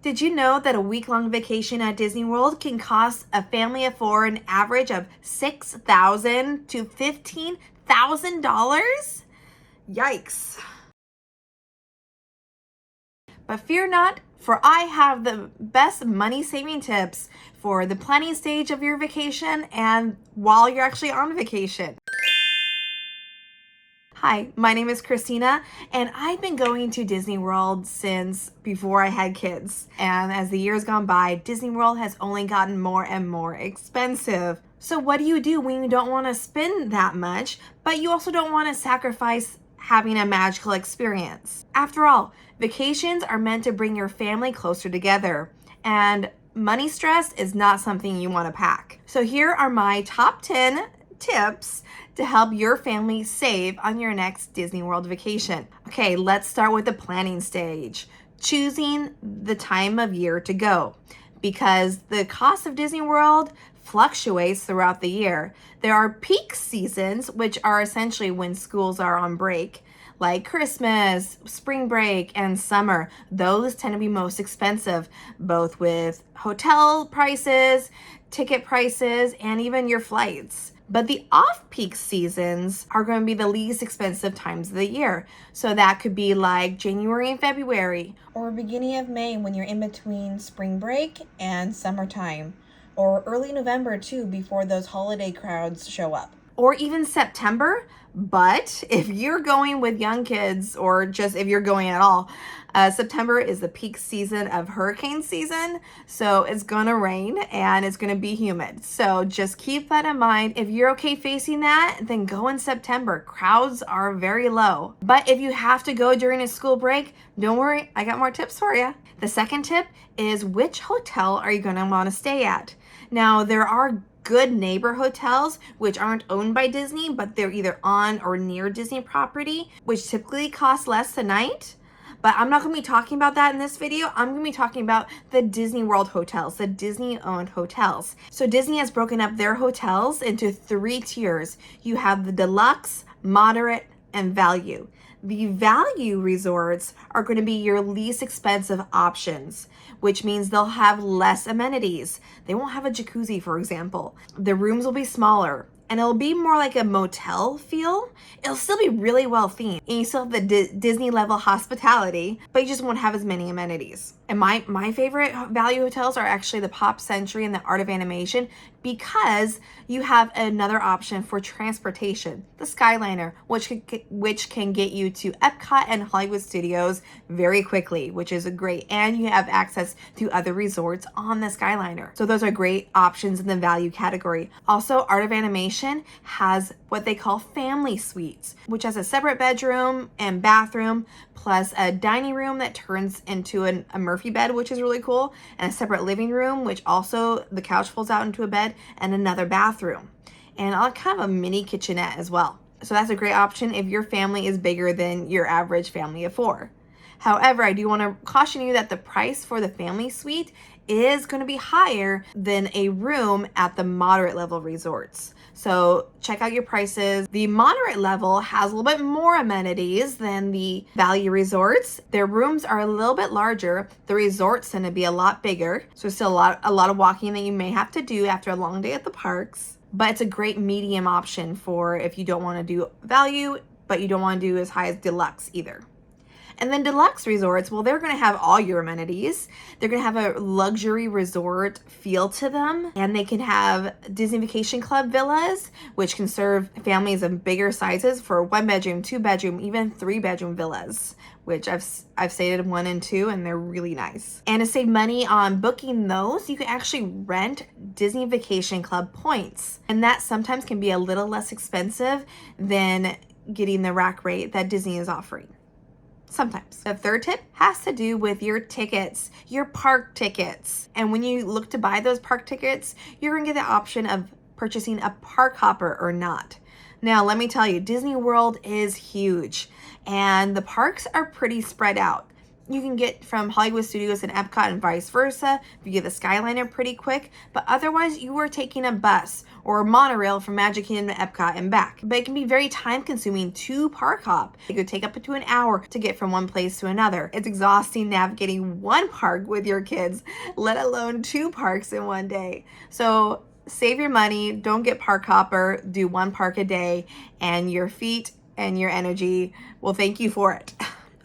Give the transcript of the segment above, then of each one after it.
Did you know that a week-long vacation at Disney World can cost a family of four an average of $6,000 to $15,000? Yikes. But fear not, for I have the best money-saving tips for the planning stage of your vacation and while you're actually on vacation. Hi, my name is Christina, and I've been going to Disney World since before I had kids. And as the years gone by, Disney World has only gotten more and more expensive. So what do you do when you don't want to spend that much, but you also don't want to sacrifice having a magical experience? After all, vacations are meant to bring your family closer together, and money stress is not something you want to pack. So here are my top 10 tips to help your family save on your next Disney World vacation. Okay, let's start with the planning stage. Choosing the time of year to go, because the cost of Disney World fluctuates throughout the year. There are peak seasons, which are essentially when schools are on break, like Christmas, spring break, and summer. Those tend to be most expensive, both with hotel prices, ticket prices, and even your flights. But the off-peak seasons are going to be the least expensive times of the year. So that could be like January and February, or beginning of May when you're in between spring break and summertime, or early November too, before those holiday crowds show up. Or even September. But if you're going with young kids, or just if you're going at all, September is the peak season of hurricane season. So it's gonna rain and it's gonna be humid. So just keep that in mind. If you're okay facing that, then go in September. Crowds are very low. But if you have to go during a school break, don't worry, I got more tips for you. The second tip is, which hotel are you gonna wanna stay at? Now, there are good neighbor hotels which aren't owned by Disney, but they're either on or near Disney property, which typically cost less a night. But I'm not going to be talking about that in this video. I'm going to be talking about the Disney World hotels, the Disney owned hotels. So Disney has broken up their hotels into 3 tiers. You have the deluxe, moderate, and value. The value resorts are going to be your least expensive options, which means they'll have less amenities. They won't have a jacuzzi, for example. The rooms will be smaller, and it'll be more like a motel feel. It'll still be really well themed, and you still have the Disney level hospitality, but you just won't have as many amenities. And my favorite value hotels are actually the Pop Century and the Art of Animation, because you have another option for transportation, the Skyliner, which can get you to Epcot and Hollywood Studios very quickly, which is great. And you have access to other resorts on the Skyliner. So those are great options in the value category. Also, Art of Animation has what they call family suites, which has a separate bedroom and bathroom, plus a dining room that turns into a Murphy bed, which is really cool, and a separate living room, which also the couch folds out into a bed, and another bathroom, and kind of a mini kitchenette as well. So that's a great option if your family is bigger than your average family of 4. However, I do want to caution you that the price for the family suite is going to be higher than a room at the moderate level resorts. So check out your prices. The moderate level has a little bit more amenities than the value resorts. Their rooms are a little bit larger. The resorts tend to be a lot bigger. So still a lot of walking that you may have to do after a long day at the parks. But it's a great medium option for if you don't want to do value, but you don't want to do as high as deluxe either. And then deluxe resorts, well, they're going to have all your amenities. They're going to have a luxury resort feel to them. And they can have Disney Vacation Club villas, which can serve families of bigger sizes for 1-bedroom, 2-bedroom, even 3-bedroom villas, which I've stayed in 1 and 2, and they're really nice. And to save money on booking those, you can actually rent Disney Vacation Club points. And that sometimes can be a little less expensive than getting the rack rate that Disney is offering. Sometimes. The third tip has to do with your tickets, your park tickets. And when you look to buy those park tickets, you're going to get the option of purchasing a park hopper or not. Now, let me tell you, Disney World is huge and the parks are pretty spread out. you can get from Hollywood Studios and Epcot and vice versa if you get the Skyliner pretty quick, but otherwise you are taking a bus or a monorail from Magic Kingdom to Epcot and back. But it can be very time consuming to park hop. It could take up to an hour to get from one place to another. It's exhausting navigating one park with your kids, let alone 2 parks in one day. So save your money, don't get park hopper, do 1 park a day, and your feet and your energy will thank you for it.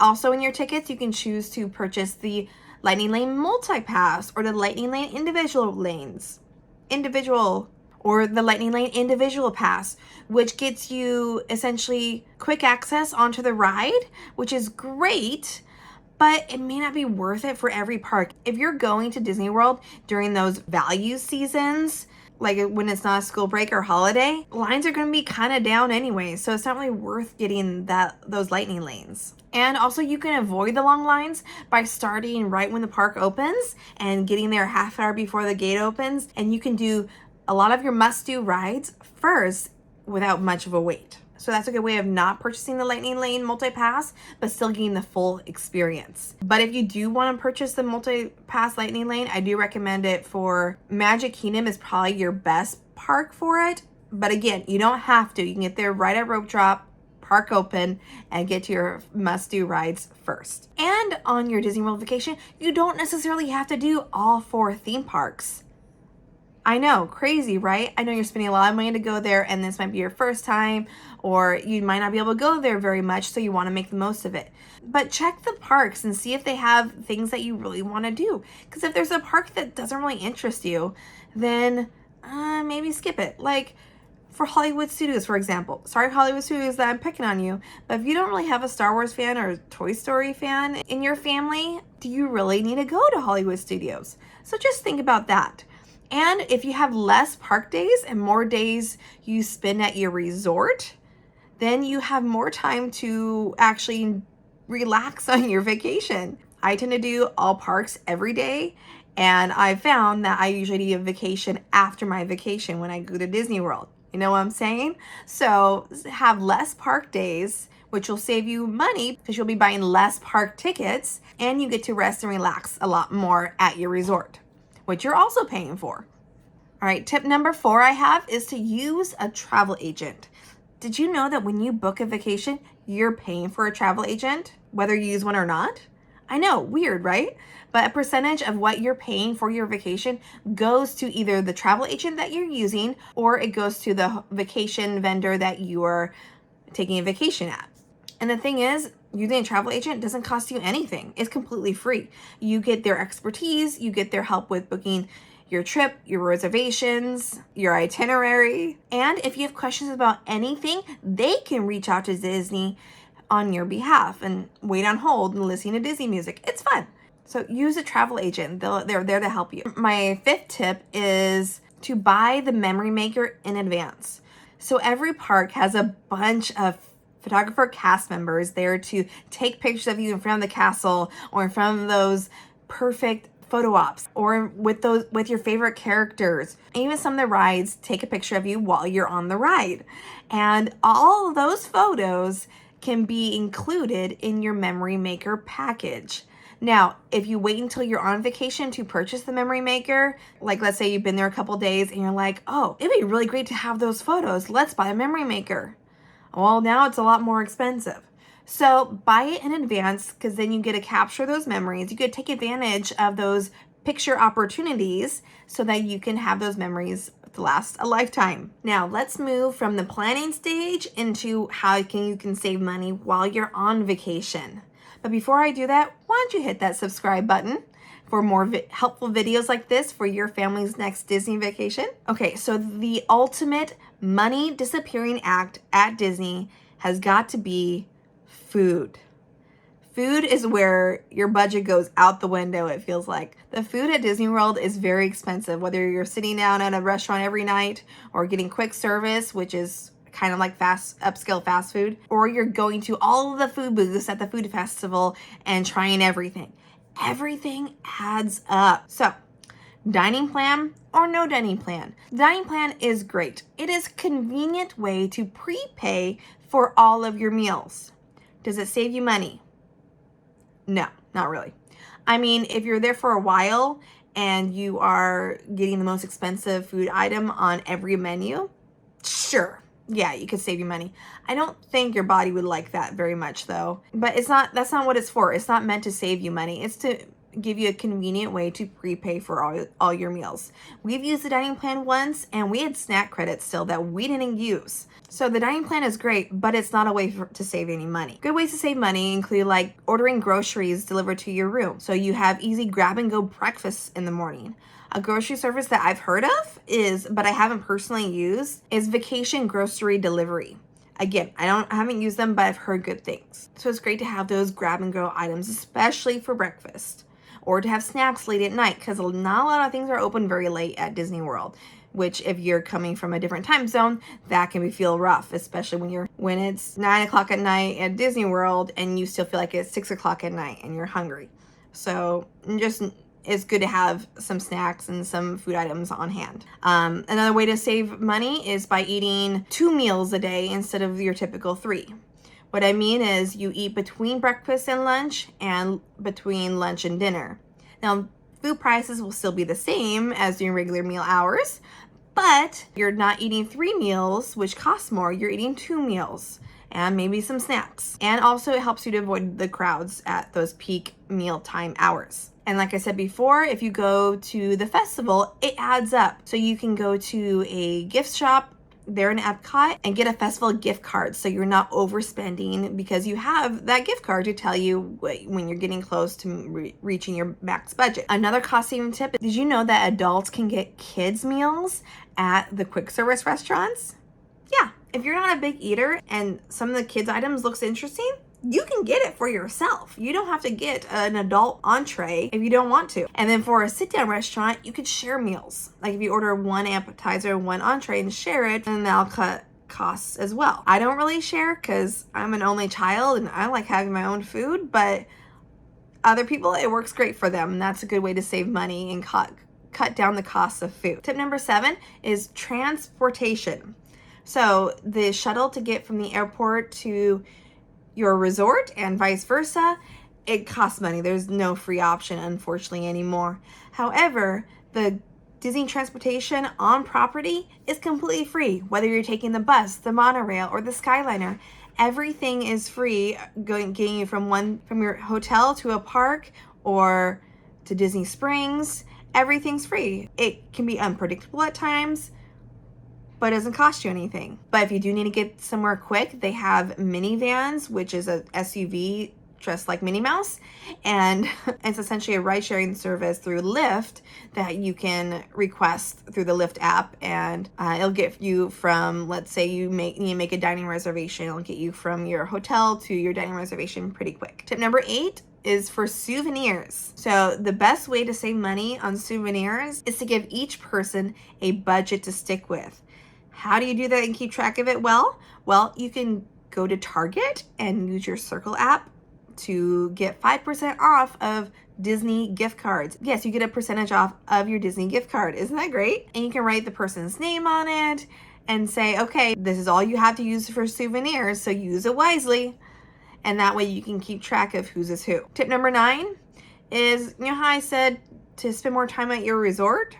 Also, in your tickets, you can choose to purchase the Lightning Lane Multi-Pass or the Lightning Lane or the Lightning Lane Individual Pass, which gets you essentially quick access onto the ride, which is great, but it may not be worth it for every park. If you're going to Disney World during those value seasons, like when it's not a school break or holiday, lines are going to be kind of down anyway, so it's not really worth getting those lightning lanes. And also, you can avoid the long lines by starting right when the park opens and getting there half an hour before the gate opens, and you can do a lot of your must-do rides first without much of a wait. So that's a good way of not purchasing the Lightning Lane Multi-Pass, but still getting the full experience. But if you do want to purchase the Multi-Pass Lightning Lane, I do recommend it for Magic Kingdom is probably your best park for it. But again, you don't have to. You can get there right at rope drop, park open, and get to your must-do rides first. And on your Disney World vacation, you don't necessarily have to do all 4 theme parks. I know, crazy, right? I know you're spending a lot of money to go there, and this might be your first time, or you might not be able to go there very much, so you want to make the most of it. But check the parks and see if they have things that you really want to do. Because if there's a park that doesn't really interest you, then maybe skip it. Like for Hollywood Studios, for example. Sorry, Hollywood Studios, that I'm picking on you, but if you don't really have a Star Wars fan or a Toy Story fan in your family, do you really need to go to Hollywood Studios? So just think about that. And if you have less park days and more days you spend at your resort, then you have more time to actually relax on your vacation. I tend to do all parks every day, and I found that I usually do a vacation after my vacation when I go to Disney World. You know what I'm saying? So have less park days, which will save you money because you'll be buying less park tickets, and you get to rest and relax a lot more at your resort, which you're also paying for. All right, tip number 4 I have is to use a travel agent. Did you know that when you book a vacation, you're paying for a travel agent, whether you use one or not? I know, weird, right? But a percentage of what you're paying for your vacation goes to either the travel agent that you're using, or it goes to the vacation vendor that you are taking a vacation at. And the thing is, using a travel agent doesn't cost you anything. It's completely free. You get their expertise, you get their help with booking your trip, your reservations, your itinerary. And if you have questions about anything, they can reach out to Disney on your behalf and wait on hold and listen to Disney music. It's fun. So use a travel agent. They're there to help you. My 5th tip is to buy the memory maker in advance. So every park has a bunch of photographer cast members there to take pictures of you in front of the castle or in front of those perfect photo ops, or with your favorite characters. Even some of the rides take a picture of you while you're on the ride. And all of those photos can be included in your memory maker package. Now, if you wait until you're on vacation to purchase the memory maker, like let's say you've been there a couple days and you're like, oh, it'd be really great to have those photos. Let's buy a memory maker. Well, now it's a lot more expensive. So buy it in advance, because then you get to capture those memories. You get to take advantage of those picture opportunities so that you can have those memories last a lifetime. Now let's move from the planning stage into how you can save money while you're on vacation. But before I do that, why don't you hit that subscribe button for more helpful videos like this for your family's next Disney vacation? Okay, so the ultimate money disappearing act at Disney has got to be food. Food is where your budget goes out the window, it feels like. The food at Disney World is very expensive, whether you're sitting down at a restaurant every night or getting quick service, which is kind of like upscale fast food, or you're going to all of the food booths at the food festival and trying everything. Everything adds up. So, dining plan or no dining plan? Dining plan is great. It is a convenient way to prepay for all of your meals. Does it save you money? No. Not really. I mean, if you're there for a while and you are getting the most expensive food item on every menu, sure. Yeah, you could save you money. I don't think your body would like that very much though. But that's not what it's for. It's not meant to save you money. It's to give you a convenient way to prepay for all your meals. We've used the dining plan once and we had snack credits still that we didn't use. So the dining plan is great, but it's not a way to save any money. Good ways to save money include like ordering groceries delivered to your room. So you have easy grab and go breakfasts in the morning. A grocery service that I've heard of but I haven't personally used, is Vacation Grocery Delivery. Again, I haven't used them, but I've heard good things. So it's great to have those grab and go items, especially for breakfast, or to have snacks late at night, because not a lot of things are open very late at Disney World, which if you're coming from a different time zone, that can feel rough, especially when it's 9 o'clock at night at Disney World and you still feel like it's 6 o'clock at night and you're hungry. So it's good to have some snacks and some food items on hand. Another way to save money is by eating 2 meals a day instead of your typical 3. What I mean is you eat between breakfast and lunch and between lunch and dinner. Now, food prices will still be the same as your regular meal hours, but you're not eating 3 meals, which costs more. You're eating 2 meals and maybe some snacks. And also it helps you to avoid the crowds at those peak mealtime hours. And like I said before, if you go to the festival, it adds up. So you can go to a gift shop there in Epcot and get a festival gift card, so you're not overspending because you have that gift card to tell you when you're getting close to reaching your max budget. Another cost saving tip: did you know that adults can get kids meals at the quick service restaurants? Yeah, if you're not a big eater and some of the kids items looks interesting, you can get it for yourself. You don't have to get an adult entree if you don't want to. And then for a sit-down restaurant, you could share meals. Like if you order 1 appetizer, 1 entree and share it, then that'll cut costs as well. I don't really share because I'm an only child and I like having my own food, but other people, it works great for them. And that's a good way to save money and cut down the cost of food. Tip number 7 is transportation. So the shuttle to get from the airport to your resort and vice versa, it costs money. There's no free option, unfortunately, anymore. However, the Disney transportation on property is completely free. Whether you're taking the bus, the monorail, or the Skyliner, everything is free, getting you from your hotel to a park or to Disney Springs. Everything's free. It can be unpredictable at times, but it doesn't cost you anything. But if you do need to get somewhere quick, they have minivans, which is a SUV dressed like Minnie Mouse, and it's essentially a ride-sharing service through Lyft that you can request through the Lyft app, and it'll get you from, let's say you need to make a dining reservation, it'll get you from your hotel to your dining reservation pretty quick. Tip number 8 is for souvenirs. So the best way to save money on souvenirs is to give each person a budget to stick with. How do you do that and keep track of it? Well, you can go to Target and use your Circle app to get 5% off of Disney gift cards. Yes, you get a percentage off of your Disney gift card. Isn't that great? And you can write the person's name on it and say, okay, this is all you have to use for souvenirs, so use it wisely. And that way you can keep track of whose is who. Tip number 9 is, you know how I said to spend more time at your resort?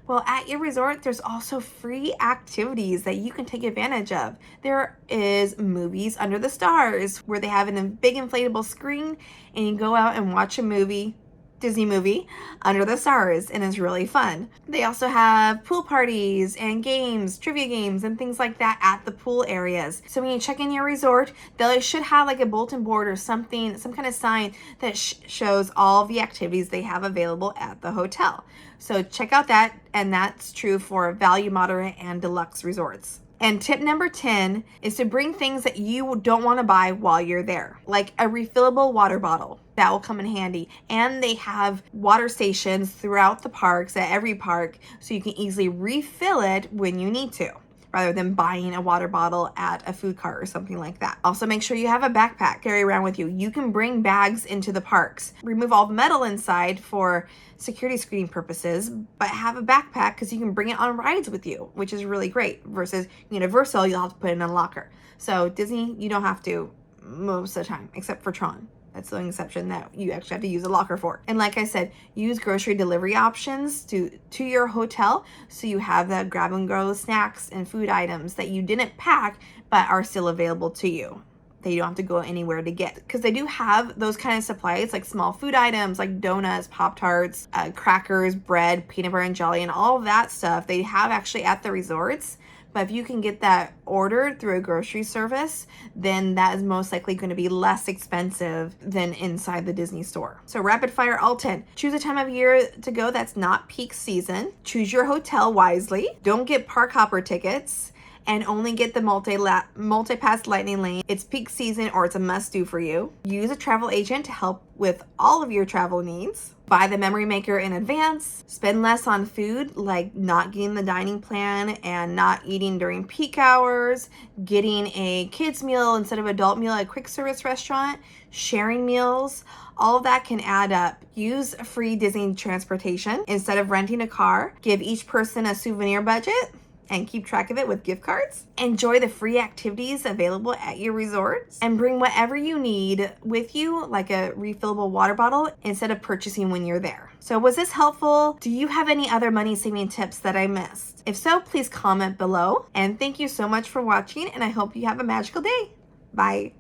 Well, at your resort, there's also free activities that you can take advantage of. There is movies under the stars where they have a big inflatable screen and you go out and watch a movie, Disney movie, under the stars, and it's really fun. They also have pool parties and games, trivia games, and things like that at the pool areas. So when you check in your resort, they should have like a bulletin board or something, some kind of sign that shows all the activities they have available at the hotel. So check out that, and that's true for value, moderate, and deluxe resorts. And tip number 10 is to bring things that you don't want to buy while you're there, like a refillable water bottle. That will come in handy. And they have water stations throughout the parks, at every park, so you can easily refill it when you need to, rather than buying a water bottle at a food cart or something like that. Also, make sure you have a backpack carry around with you. You can bring bags into the parks. Remove all the metal inside for security screening purposes, but have a backpack because you can bring it on rides with you, which is really great, versus Universal, you'll have to put it in a locker. So Disney, you don't have to most of the time, except for Tron. That's the only exception that you actually have to use a locker for. And like I said, use grocery delivery options to your hotel, so you have the grab and go snacks and food items that you didn't pack but are still available to you, that you don't have to go anywhere to get. Because they do have those kind of supplies, like small food items like donuts, Pop-Tarts, crackers, bread, peanut butter and jelly, and all of that stuff they have actually at the resorts. But if you can get that ordered through a grocery service, then that is most likely going to be less expensive than inside the Disney store. So rapid fire all 10. Choose a time of year to go that's not peak season. Choose your hotel wisely. Don't get park hopper tickets. And only get the multi-pass lightning lane. It's peak season or it's a must-do for you. Use a travel agent to help with all of your travel needs. Buy the memory maker in advance. Spend less on food, like not getting the dining plan and not eating during peak hours. Getting a kids meal instead of adult meal at a quick service restaurant. Sharing meals. All of that can add up. Use free Disney transportation instead of renting a car. Give each person a souvenir budget and keep track of it with gift cards. Enjoy the free activities available at your resorts, and bring whatever you need with you, like a refillable water bottle, instead of purchasing when you're there. So was this helpful? Do you have any other money saving tips that I missed? If so, please comment below. And thank you so much for watching, and I hope you have a magical day. Bye.